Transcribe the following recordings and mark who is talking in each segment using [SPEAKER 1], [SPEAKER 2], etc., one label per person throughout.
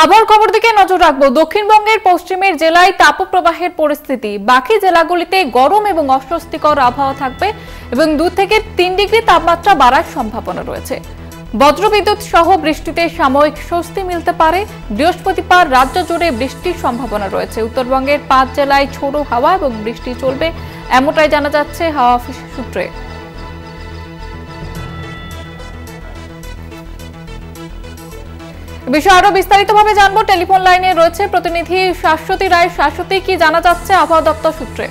[SPEAKER 1] আবহাওয়ার খবর দিকে নজর রাখবো। দক্ষিণবঙ্গের পশ্চিমের জেলায় তাপপ্রবাহের পরিস্থিতি, বাকি জেলাগুলিতে গরম এবং অস্বস্তিকর আবহাওয়া থাকবে এবং 2 থেকে 3 ডিগ্রি তাপমাত্রা বাড়ার সম্ভাবনা রয়েছে। বজ্রবিদ্যুৎ সহ বৃষ্টিতে সাময়িক স্বস্তি মিলতে পারে। বৃহস্পতিবার রাজ্য জুড়ে বৃষ্টির সম্ভাবনা রয়েছে। উত্তরবঙ্গের 5 জেলায় ঝোড়ো হাওয়া এবং বৃষ্টি চলবে, এমনটাই জানা যাচ্ছে হাওয়া অফিস সূত্রে। বিষয় আরো বিস্তারিতভাবে জানবো। টেলিফোন লাইনে রয়েছে প্রতিনিধি শাশ্বতী রায়। শাশ্বতী, কি জানা যাচ্ছে আবহাওয়া দপ্তর সূত্রে?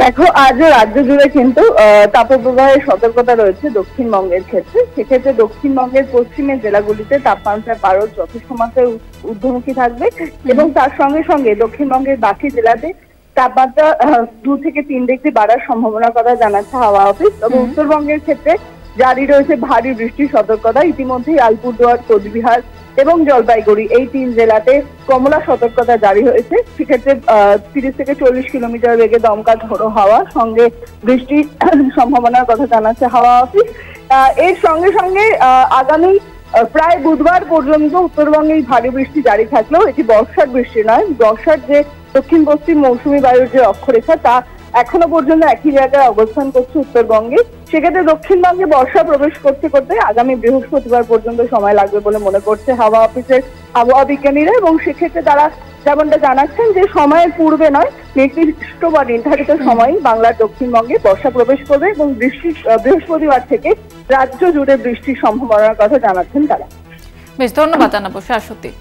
[SPEAKER 2] দেখো, আজ রাজ্য জুড়ে কিন্তু তাপপ্রবাহের সতর্কতা রয়েছে দক্ষিণবঙ্গের ক্ষেত্রে। সেক্ষেত্রে দক্ষিণবঙ্গের পশ্চিমের জেলাগুলিতে তাপমাত্রা পারদ যথেষ্ট মাত্রায় ঊর্ধ্বমুখী থাকবে এবং তার সঙ্গে সঙ্গে দক্ষিণবঙ্গের বাকি জেলাতে তাপমাত্রা 2 থেকে 3 ডিগ্রি বাড়ার সম্ভাবনার কথা জানাচ্ছে হাওয়া অফিস। তবে উত্তরবঙ্গের ক্ষেত্রে জারি রয়েছে ভারী বৃষ্টির সতর্কতা। ইতিমধ্যেই আলিপুরদুয়ার, কোচবিহার এবং জলপাইগুড়ি এই 3 জেলাতে কমলা সতর্কতা জারি হয়েছে। সেক্ষেত্রে 30 থেকে 40 কিলোমিটার বেগে দমকা ঝোড়ো হাওয়া সঙ্গে বৃষ্টির সম্ভাবনার কথা জানাচ্ছে হাওয়া অফিস। এর সঙ্গে সঙ্গে আগামী প্রায় বুধবার পর্যন্ত উত্তরবঙ্গে ভারী বৃষ্টি জারি থাকলেও এটি বর্ষার বৃষ্টি নয়। বর্ষার যে দক্ষিণ পশ্চিম মৌসুমী বায়ুর যে অক্ষরেখা তা এখনো পর্যন্ত একই জায়গায় অবস্থান করছে উত্তরবঙ্গে। সেক্ষেত্রে দক্ষিণবঙ্গে বর্ষা প্রবেশ করতে করতে আগামী বৃহস্পতিবার পর্যন্ত সময় লাগবে বলে মনে করছে হাওয়া অফিসের আবহাওয়া বিজ্ঞানীরা। এবং সেক্ষেত্রে তারা যেমনটা জানাচ্ছেন যে সময়ের পূর্বে নয়, নির্দিষ্ট বা নির্ধারিত সময়ই বাংলার দক্ষিণবঙ্গে বর্ষা প্রবেশ করবে এবং বৃহস্পতিবার থেকে রাজ্য জুড়ে বৃষ্টির সম্ভাবনার কথা জানাচ্ছেন তারা।
[SPEAKER 1] বেশ, ধন্যবাদ জানাবো শাশ্বতী।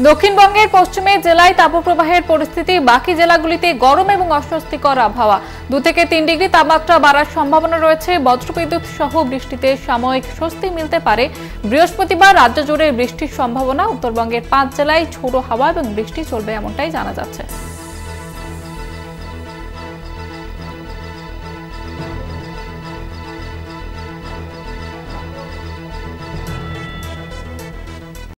[SPEAKER 1] দক্ষিণবঙ্গের পশ্চিমের জেলায় তাপপ্রবাহের পরিস্থিতি, বাকি জেলাগুলিতে গরম এবং অস্বস্তিকর আবহাওয়া, 2 থেকে 3 ডিগ্রি তাপমাত্রা বাড়ার সম্ভাবনা রয়েছে। বজ্রবিদ্যুৎ সহ বৃষ্টিতে সাময়িক স্বস্তি মিলতে পারে। বৃহস্পতিবার রাজ্য জুড়ে বৃষ্টির সম্ভাবনা। উত্তরবঙ্গের 5 জেলায় ঝোড়ো হাওয়া এবং বৃষ্টি চলবে, এমনটাই জানা যাচ্ছে।